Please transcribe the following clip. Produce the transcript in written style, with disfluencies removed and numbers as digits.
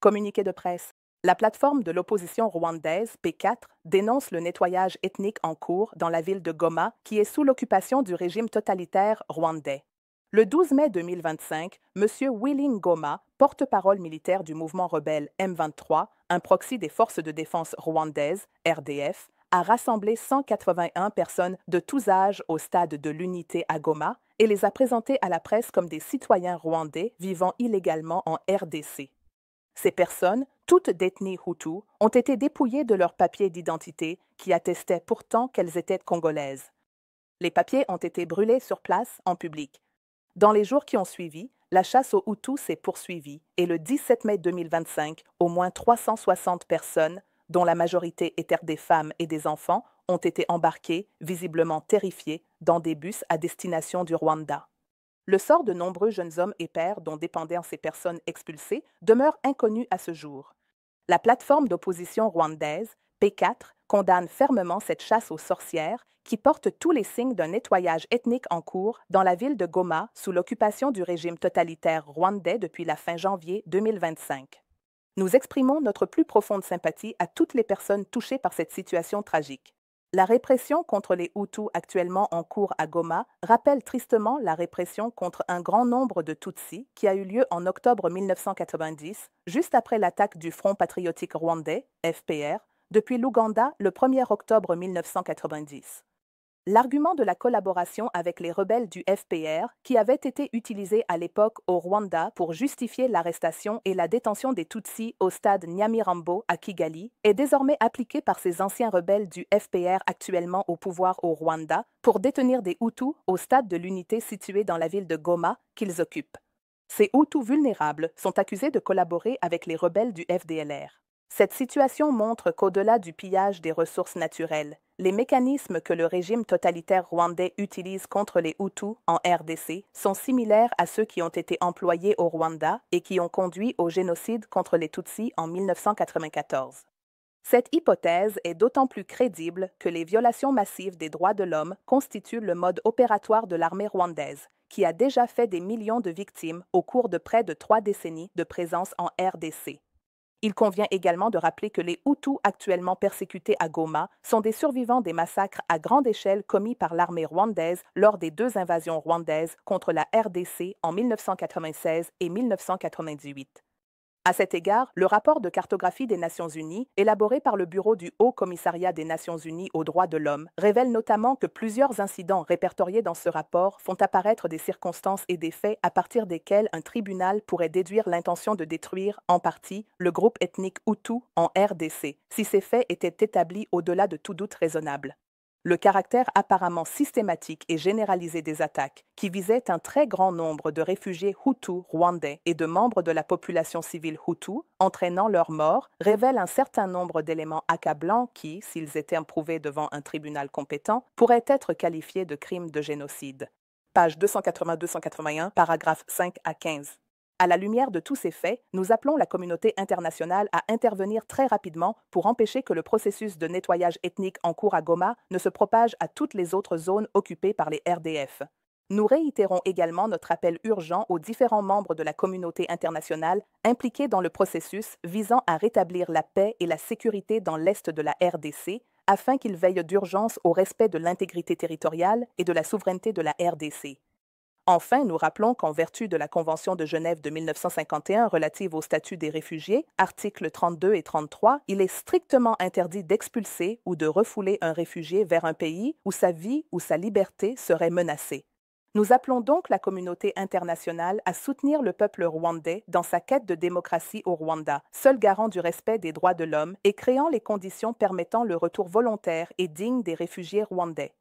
Communiqué de presse. La plateforme de l'opposition rwandaise, P4, dénonce le nettoyage ethnique en cours dans la ville de Goma, qui est sous l'occupation du régime totalitaire rwandais. Le 12 mai 2025, M. Willy Ngoma, porte-parole militaire du mouvement rebelle M23, un proxy des forces de défense rwandaises, RDF, a rassemblé 181 personnes de tous âges au stade de l'Unité à Goma et les a présentées à la presse comme des citoyens rwandais vivant illégalement en RDC. Ces personnes, toutes d'ethnie Hutu, ont été dépouillées de leurs papiers d'identité qui attestaient pourtant qu'elles étaient congolaises. Les papiers ont été brûlés sur place en public. Dans les jours qui ont suivi, la chasse aux Hutus s'est poursuivie et le 17 mai 2025, au moins 360 personnes, dont la majorité étaient des femmes et des enfants, ont été embarquées, visiblement terrifiées, dans des bus à destination du Rwanda. Le sort de nombreux jeunes hommes et pères dont dépendaient ces personnes expulsées demeure inconnu à ce jour. La plateforme d'opposition rwandaise, P4, condamne fermement cette chasse aux sorcières qui porte tous les signes d'un nettoyage ethnique en cours dans la ville de Goma sous l'occupation du régime totalitaire rwandais depuis la fin janvier 2025. Nous exprimons notre plus profonde sympathie à toutes les personnes touchées par cette situation tragique. La répression contre les Hutus actuellement en cours à Goma rappelle tristement la répression contre un grand nombre de Tutsis qui a eu lieu en octobre 1990, juste après l'attaque du Front patriotique rwandais, FPR, depuis l'Ouganda le 1er octobre 1990. L'argument de la collaboration avec les rebelles du FPR, qui avait été utilisé à l'époque au Rwanda pour justifier l'arrestation et la détention des Tutsis au stade Nyamirambo à Kigali, est désormais appliqué par ces anciens rebelles du FPR actuellement au pouvoir au Rwanda pour détenir des Hutus au stade de l'unité situé dans la ville de Goma qu'ils occupent. Ces Hutus vulnérables sont accusés de collaborer avec les rebelles du FDLR. Cette situation montre qu'au-delà du pillage des ressources naturelles, les mécanismes que le régime totalitaire rwandais utilise contre les Hutus en RDC sont similaires à ceux qui ont été employés au Rwanda et qui ont conduit au génocide contre les Tutsis en 1994. Cette hypothèse est d'autant plus crédible que les violations massives des droits de l'homme constituent le mode opératoire de l'armée rwandaise, qui a déjà fait des millions de victimes au cours de près de 3 décennies de présence en RDC. Il convient également de rappeler que les Hutus actuellement persécutés à Goma sont des survivants des massacres à grande échelle commis par l'armée rwandaise lors des 2 invasions rwandaises contre la RDC en 1996 et 1998. À cet égard, le rapport de cartographie des Nations Unies, élaboré par le Bureau du Haut Commissariat des Nations Unies aux droits de l'homme, révèle notamment que plusieurs incidents répertoriés dans ce rapport font apparaître des circonstances et des faits à partir desquels un tribunal pourrait déduire l'intention de détruire, en partie, le groupe ethnique Hutu en RDC, si ces faits étaient établis au-delà de tout doute raisonnable. Le caractère apparemment systématique et généralisé des attaques, qui visaient un très grand nombre de réfugiés Hutus rwandais et de membres de la population civile Hutu, entraînant leur mort, révèle un certain nombre d'éléments accablants qui, s'ils étaient prouvés devant un tribunal compétent, pourraient être qualifiés de crimes de génocide. Page 280-281, paragraphes 5 à 15. À la lumière de tous ces faits, nous appelons la communauté internationale à intervenir très rapidement pour empêcher que le processus de nettoyage ethnique en cours à Goma ne se propage à toutes les autres zones occupées par les RDF. Nous réitérons également notre appel urgent aux différents membres de la communauté internationale impliqués dans le processus visant à rétablir la paix et la sécurité dans l'est de la RDC, afin qu'ils veillent d'urgence au respect de l'intégrité territoriale et de la souveraineté de la RDC. Enfin, nous rappelons qu'en vertu de la Convention de Genève de 1951 relative au statut des réfugiés, articles 32 et 33, il est strictement interdit d'expulser ou de refouler un réfugié vers un pays où sa vie ou sa liberté seraient menacées. Nous appelons donc la communauté internationale à soutenir le peuple rwandais dans sa quête de démocratie au Rwanda, seul garant du respect des droits de l'homme et créant les conditions permettant le retour volontaire et digne des réfugiés rwandais.